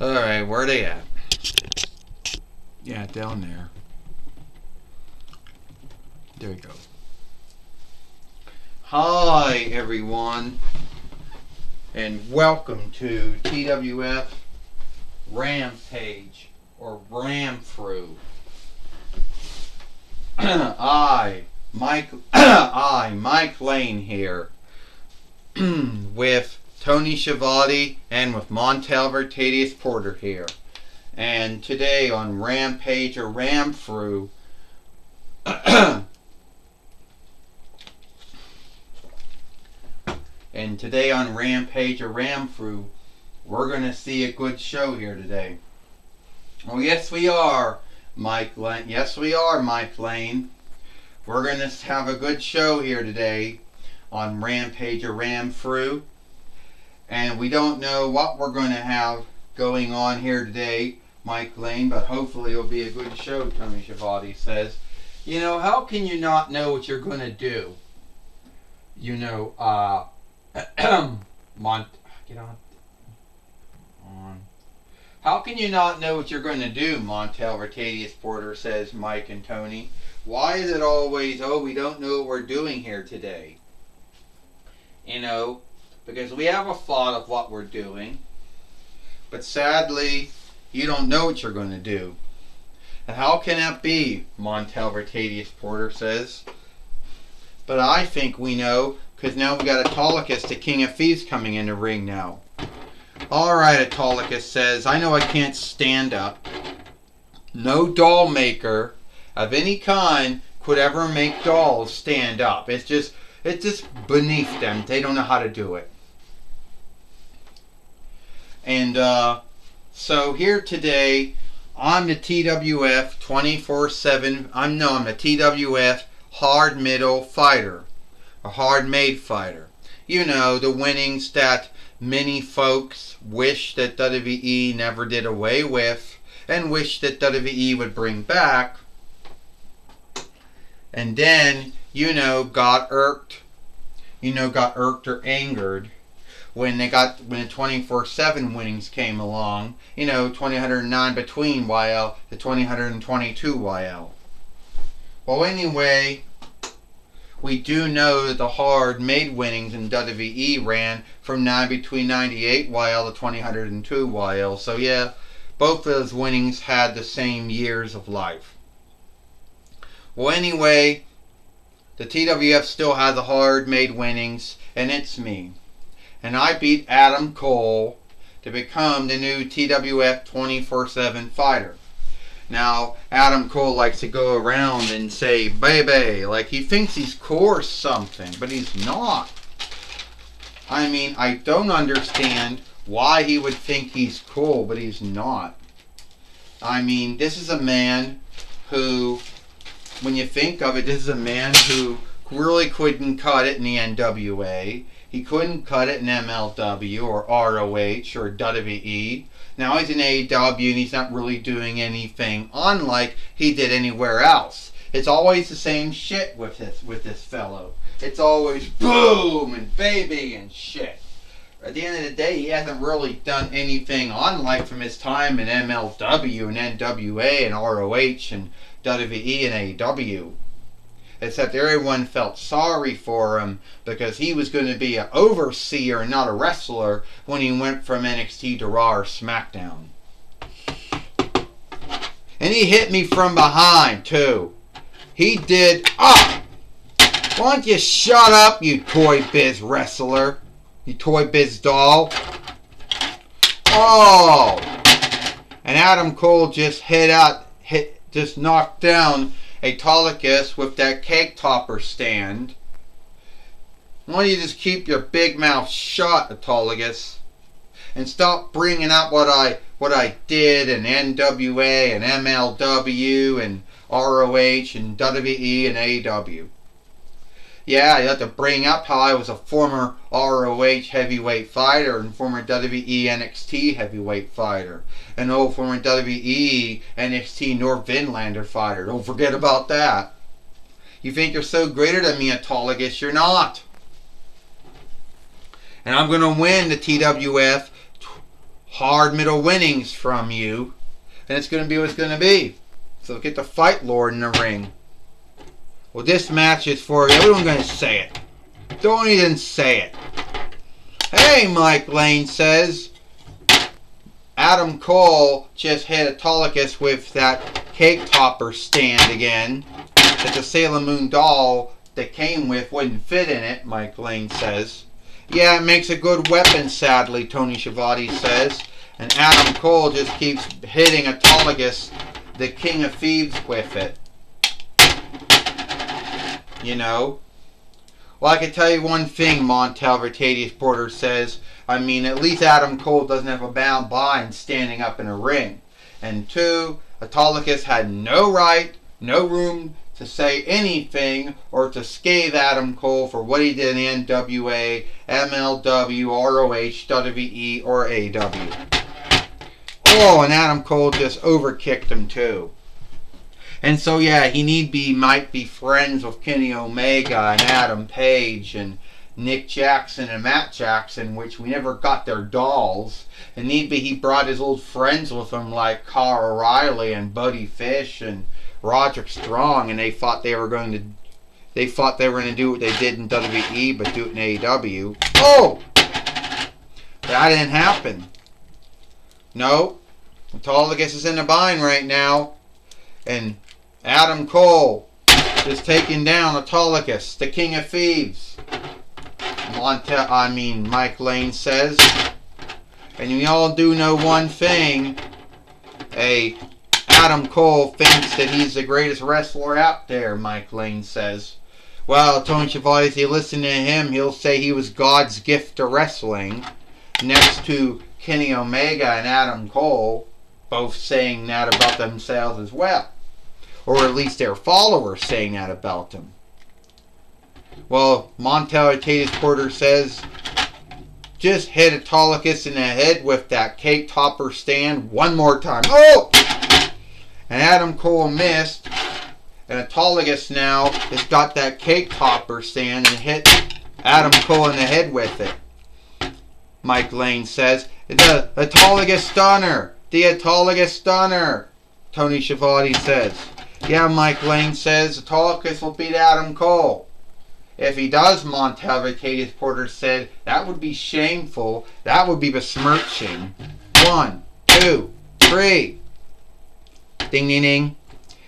Alright, where are they at? Yeah, down there. There we go. Hi, everyone, and welcome to TWF Rampage, or Ramfru. Mike Lane here, with Tony Schiavone and with Montel Vertadius Porter here. And today on Rampage or Ramfru, we're going to see a good show here today. Oh, yes we are, Mike Lane. Yes we are, Mike Lane. We're going to have a good show here today on Rampage or Ramfru. And we don't know what we're going to have going on here today, Mike Lane, but hopefully it'll be a good show, Tony Schiavone says. You know, how can you not know what you're going to do? You know, get on. How can you not know what you're going to do, Montel Vertadius Porter says, Mike and Tony. Why is it always, oh, we don't know what we're doing here today? You know, because we have a thought of what we're doing, but sadly, you don't know what you're going to do. And how can that be, Montel Vertadius Porter says. But I think we know, because now we got Autolycus, the King of Thieves, coming in the ring now. Alright, Autolycus says, I know I can't stand up. No doll maker of any kind could ever make dolls stand up. It's just beneath them. They don't know how to do it. And so here today, I'm the TWF 24/7. I'm the TWF hard middle fighter, a hard made fighter. You know, the winnings that many folks wish that WWE never did away with, and wish that WWE would bring back. And then, got irked or angered when the 24/7 winnings came along. 2009 between YL to 2022 YL. Well, anyway, we do know that the hard made winnings in WWE ran from between 98 YL to 2002 YL. So yeah, both those winnings had the same years of life. Well, anyway, the TWF still has the hard made winnings, and it's me. And I beat Adam Cole to become the new TWF 24/7 fighter. Now, Adam Cole likes to go around and say, baby, like he thinks he's cool or something, but he's not. I mean, I don't understand why he would think he's cool, but he's not. I mean, this is a man who, when you think of it, this is a man who really couldn't cut it in the NWA. He couldn't cut it in MLW or ROH or WWE. Now he's in AEW and he's not really doing anything unlike he did anywhere else. It's always the same shit with this fellow. It's always boom and baby and shit. At the end of the day, he hasn't really done anything unlike from his time in MLW and NWA and ROH and WWE and AEW. Except everyone felt sorry for him because he was going to be an overseer and not a wrestler when he went from NXT to Raw or SmackDown. And he hit me from behind, too. He did. Ah! Why don't you shut up, you Toy Biz wrestler? You Toy Biz doll. Oh! And Adam Cole just just knocked down Autolycus with that cake topper stand. Why don't you just keep your big mouth shut, Autolycus, and stop bringing up what I did in NWA and MLW and ROH and WWE and AEW. Yeah, you have to bring up how I was a former ROH heavyweight fighter and former WWE NXT heavyweight fighter. And former WWE NXT North Vinlander fighter. Don't forget about that. You think you're so greater than me, Autolycus. You're not. And I'm going to win the TWF hard middle winnings from you. And it's going to be what it's going to be. So get the Fight Lord in the ring. Well, this match is for you. I'm going to say it. Don't even say it. Hey, Mike Lane says. Adam Cole just hit Autolycus with that cake topper stand again. That the Sailor Moon doll that came with wouldn't fit in it, Mike Lane says. Yeah, it makes a good weapon, sadly, Tony Schiavone says. And Adam Cole just keeps hitting Autolycus, the King of Thieves, with it. You know? Well, I can tell you one thing, Montel Vertadius Porter says. I mean, at least Adam Cole doesn't have a bound bind standing up in a ring. And two, Autolycus had no right, no room to say anything or to scathe Adam Cole for what he did in NWA, MLW, ROH, WWE, or AW. Oh, and Adam Cole just overkicked him too. And so, yeah, he might be friends with Kenny Omega and Adam Page and Nick Jackson and Matt Jackson, which we never got their dolls. And he brought his old friends with him like Kyle O'Reilly and Buddy Fish and Roderick Strong, and they thought they were going to do what they did in WWE, but do it in AEW. Oh, that didn't happen. No, Autolycus is in the bind right now, and Adam Cole is taking down Autolycus, the King of Thieves. Mike Lane says, and we all do know one thing. Adam Cole thinks that he's the greatest wrestler out there, Mike Lane says. Well, Tony Schiavone, if you listen to him, he'll say he was God's gift to wrestling. Next to Kenny Omega and Adam Cole, both saying that about themselves as well. Or at least their followers saying that about them. Well, Montel Vertadius Porter says, just hit Autolycus in the head with that cake topper stand one more time. Oh! And Adam Cole missed. And Autolycus now has got that cake topper stand and hit Adam Cole in the head with it. Mike Lane says, the Autolycus Stunner. The Autolycus Stunner. Tony Schiavone says. Yeah, Mike Lane says Autolycus will beat Adam Cole. If he does, Montel Vertadius Porter said, that would be shameful. That would be besmirching. 1, 2, 3. Ding, ding, ding.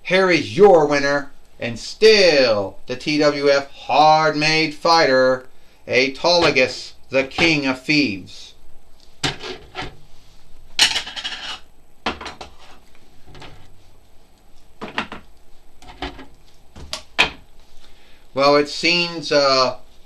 Here is your winner, and still the TWF hard-made fighter, Autolycus, the King of Thieves. Well, it seems,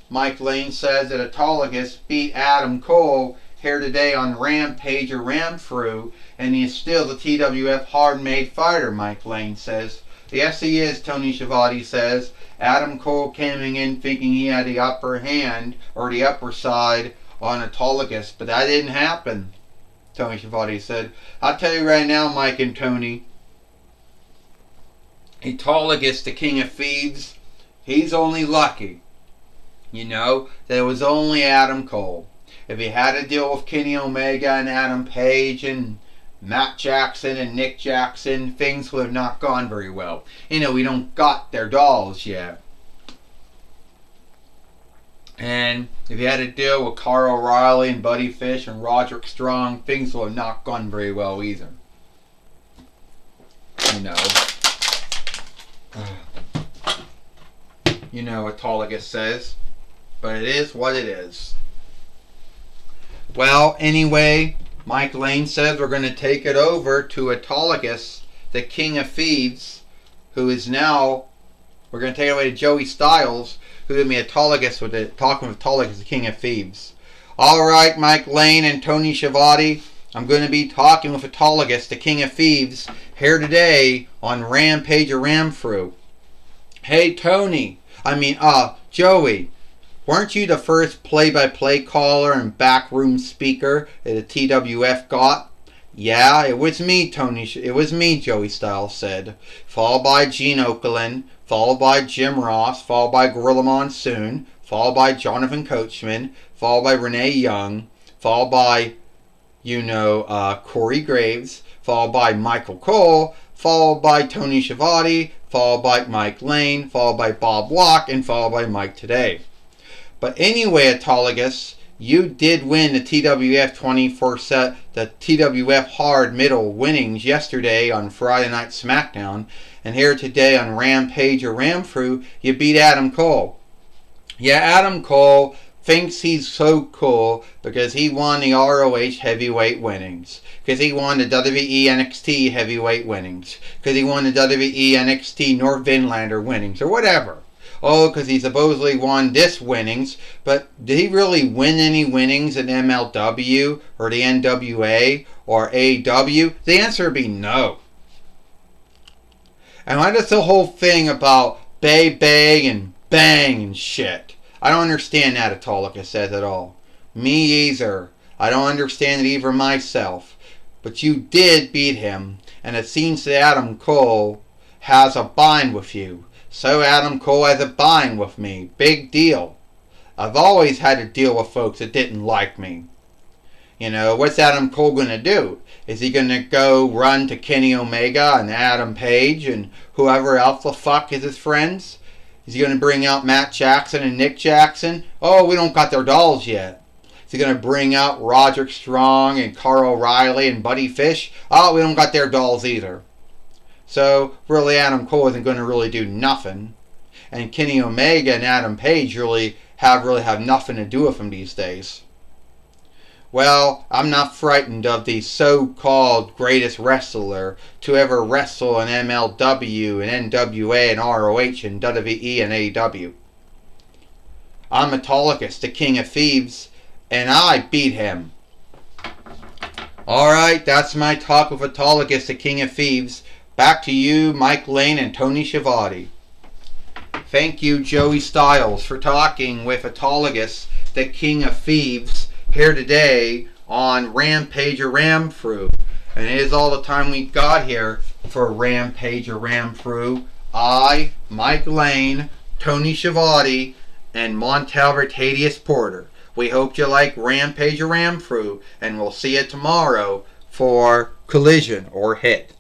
Mike Lane says that Autolycus beat Adam Cole here today on Rampage or Ramfru, and he is still the TWF hard-made fighter, Mike Lane says. Yes, he is, Tony Schiavone says. Adam Cole coming in thinking he had the upper hand, or the upper side, on Autolycus, but that didn't happen, Tony Schiavone said. I'll tell you right now, Mike and Tony, Autolycus, the King of Thieves, he's only lucky, that it was only Adam Cole. If he had to deal with Kenny Omega and Adam Page and Matt Jackson and Nick Jackson, things would have not gone very well. We don't got their dolls yet. And if he had to deal with Kyle O'Reilly and Buddy Fish and Roderick Strong, things would have not gone very well either. Autolycus says. But it is what it is. Well, anyway, Mike Lane says we're going to take it over to Autolycus, the King of Thieves, who is now, we're going to take it away to Joey Styles, who's going to be talking with Autolycus, the King of Thieves. Alright, Mike Lane and Tony Schiavone, I'm going to be talking with Autolycus, the King of Thieves, here today on Rampage or Ramfru. Hey, Joey, weren't you the first play-by-play caller and backroom speaker that the TWF got? Yeah, it was me, Joey Styles said. Followed by Gene Okerlund, followed by Jim Ross, followed by Gorilla Monsoon, followed by Jonathan Coachman, followed by Renee Young, followed by Corey Graves, followed by Michael Cole, followed by Tony Schiavone, followed by Mike Lane, followed by Bob Block, and followed by Mike Today. But anyway, Autolygus, you did win the TWF 24 set, the TWF hard middle winnings yesterday on Friday Night SmackDown, and here today on Rampage or Ramfru, you beat Adam Cole. Yeah, Adam Cole thinks he's so cool because he won the ROH heavyweight winnings, because he won the WWE NXT heavyweight winnings, because he won the WWE NXT North Vinlander winnings, or whatever. Oh, because he supposedly won this winnings, but did he really win any winnings in MLW or the NWA or AEW? The answer would be no. And why does the whole thing about bang and bang and shit? I don't understand that, Autolycus says at all. Me either. I don't understand it either myself. But you did beat him, and it seems that Adam Cole has a bind with you. So Adam Cole has a bind with me. Big deal. I've always had to deal with folks that didn't like me. What's Adam Cole going to do? Is he going to go run to Kenny Omega and Adam Page and whoever else the fuck is his friends? Is he going to bring out Matt Jackson and Nick Jackson? Oh, we don't got their dolls yet. Is he going to bring out Roderick Strong and Carl O'Reilly and Buddy Fish? Oh, we don't got their dolls either. So, really, Adam Cole isn't going to really do nothing. And Kenny Omega and Adam Page really have nothing to do with him these days. Well, I'm not frightened of the so-called greatest wrestler to ever wrestle in MLW and NWA and ROH and WWE and AEW. I'm Autolycus, the King of Thieves, and I beat him. Alright, that's my talk with Autolycus, the King of Thieves. Back to you, Mike Lane and Tony Schiavone. Thank you, Joey Styles, for talking with Autolycus, the King of Thieves, here today on Rampage or Ramfru. And it is all the time we got here for Rampage or Ramfru. I, Mike Lane, Tony Schiavone, and Montel Vertadius Porter. We hope you like Rampage or Ramfru, and we'll see you tomorrow for Collision or Hit.